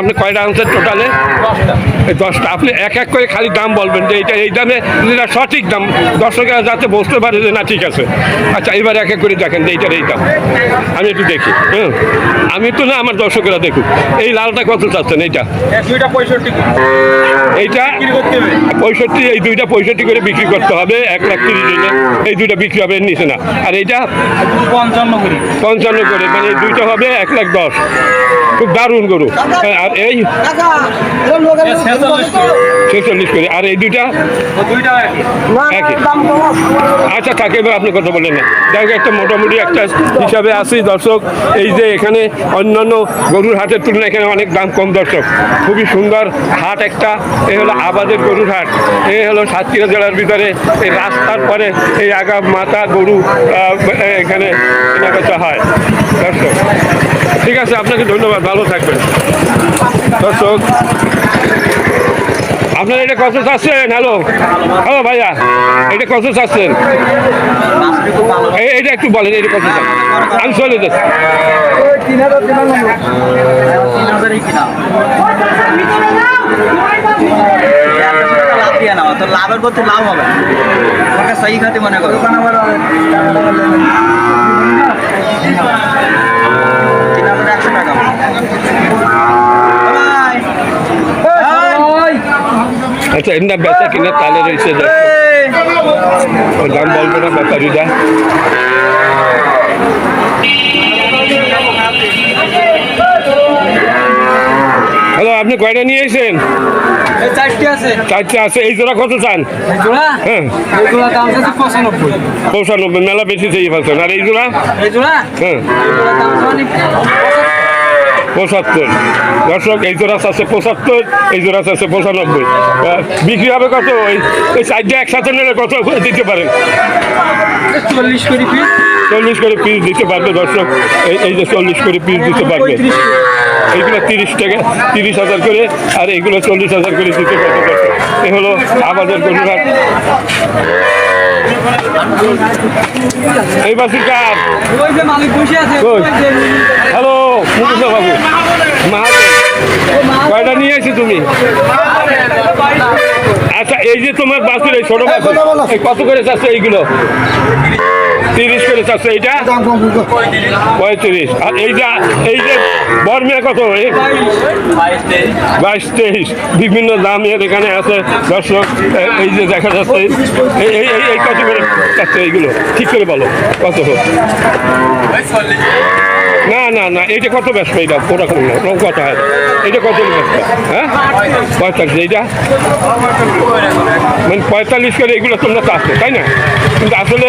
আপনি কয়টা আনছেন টোটালে? 10টা। আপনি এক এক করে খালি দাম বলবেন যে এইটা এই দামে, যেটা সঠিক দাম, দর্শকেরা যাতে বুঝতে পারে যে না ঠিক আছে। আচ্ছা, এবার এক এক করে দেখেন যে এইটার এই দাম, আমি একটু দেখি। হ্যাঁ, আমি তো না, আমার দর্শকেরা দেখুক। এই লালটা কত চাচ্ছেন? এইটা দুইটা 65 এইটা 65, এই দুইটা 65 করে বিক্রি করতে হবে। 1,30,000 এই দুইটা বিক্রি হবে, নিচে না। আর এইটা 55 করে, মানে এই দুইটা হবে 1,10,000। খুব দারুণ গরু। আর এই 46 করে, আর এই দুইটা একই। আচ্ছা, থাকে এবার আপনি কথা বললেন না। দেখো, একটা মোটামুটি একটা হিসাবে আসি দর্শক। এই যে এখানে অন্যান্য গরুর হাটের তুলনায় এখানে অনেক দাম কম দর্শক। খুবই সুন্দর হাট একটা। এই হলো আবাদের গরুর হাট। এই হলো সাতক্ষীরা জেলার ভিতরে, এই রাস্তার পরে এই আগা মাথা গরু এখানে কেনাবেচা হয় দর্শক। ঠিক আছে, আপনাকে ধন্যবাদ, ভালো থাকবেন দর্শক। আপনারা এটা কত চাচ্ছেন? হ্যালো হ্যালো ভাইয়া, এটা কত চাচ্ছেন? এটা একটু বলেন, এটা কত চাচ্ছেন? আমি চলে যাচ্ছি। লাভের করতে লাভ হবে, সেই খাতে মনে করো। আচ্ছা, এর না বেচা কিনা তালে রয়েছে, দাম বলবো না ব্যাপারীরা। হ্যালো, আপনি কয়টা নিয়ে এসেছেন? চারটে আছে। এই জোড়া কত চান? হ্যাঁ, 95। মেলা বেশি চেয়ে পাচ্ছেন। আর এই জোড়া? হ্যাঁ, 75। দর্শক, এই জোড়া আছে 75, এই জোড়া আছে 95। বিক্রি হবে কত? এই চারটে একসাথে নিলে কত দিতে পারেন? 40 করে পিস দিতে পারবে দর্শক। এই যে 40 করে পিস দিতে পারবে। এইগুলো 30 টাকা, 30,000 করে, আর এইগুলো 40,000 করে দিতে পারবে দর্শক। এ হলো আমাদের গরুরহাট। এই বাসির কার? হ্যালো মুকুন্দ বাবু, কয়টা নিয়ে এসে তুমি? আচ্ছা, এই যে তোমার বাসুর, এই ছোট বাসুর, কত করে চাচ্ছে এইগুলো? 30 করে চাচ্ছে। এইটা 35। আর এই যে বর্মিয়া কত? 22-23। বিভিন্ন দামের এখানে আছে দর্শক। এই যে দেখা যাচ্ছে, এই কত করে চাচ্ছে এইগুলো? ঠিক করে বলো কত হোক। না না না, এইটা কত ব্যস্ত? এইটা ওরকম না, ওরকম কত হয়? এইটা কত ব্যস্ত? হ্যাঁ, 45। এইটা মানে 45 করে এইগুলো তোমরা চাচ্ছ, তাই না? কিন্তু আসলে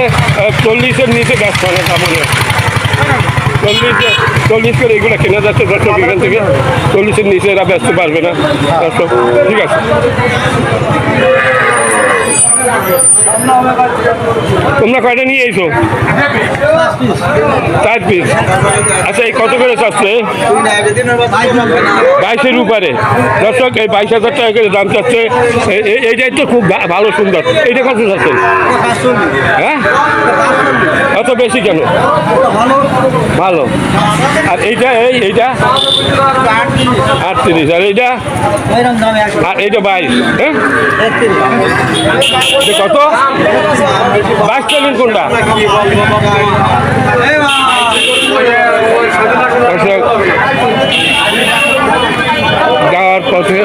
40-এর নিচে ব্যস্ত হয় না, মনে হয় 40 করে এইগুলো কেনা যাচ্ছে দর্শক। এখান থেকে 40-এর নিচে এরা ব্যস্ত পারবে না দর্শক। ঠিক আছে, তোমরা কয়টা নিয়ে এসো? 4 পিস। আচ্ছা, এই কত করে চাচ্ছে? 22-এর উপরে দর্শক। এই 22,000 টাকা করে দাম চাচ্ছে। এইটাই তো খুব ভালো সুন্দর। এইটা কত চাচ্ছে? হ্যাঁ, অত বেশি কেন? ভালো। আর এইটা এইটা 38। আর এইটা? আর এইটা 22। হ্যাঁ, কত? 22 চলেন কোনটা? যাওয়ার পথে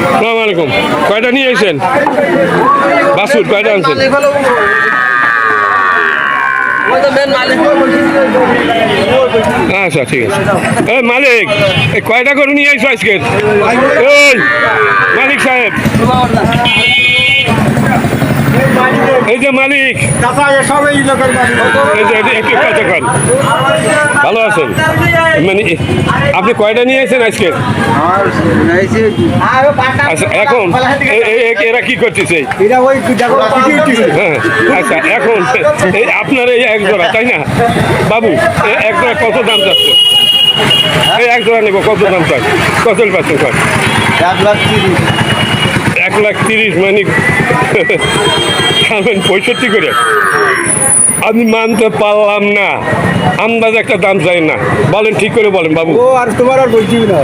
আসসালামু আলাইকুম। কয়টা নিয়ে এসেছেন বাসুর? কয়টা আনছেন? আচ্ছা, ঠিক আছে। মালিক, কয়টা গরু নিয়ে আইসো আজকে? ওই মালিক সাহেব, এই যে মালিক, একটু কথা কন। ভালো আছেন? মানে আপনি কয়টা নিয়ে আসেন আজকে? আচ্ছা, এখন এরা কি করতেছে? হ্যাঁ, আচ্ছা, এখন আপনার এই এক জোড়া, তাই না বাবু? এক জোড়া কত দাম চাচ্ছে? এই এক জোড়া নেবো, কত দাম চাই? কত পাচ্ছেন? 1,30,000। মানে খাবেন 65 করে, আমি মানতে পারলাম না। আন্দাজ একটা দাম চাই না, বলেন ঠিক করে বলেন বাবু। ও আর তোমার আর বলছি না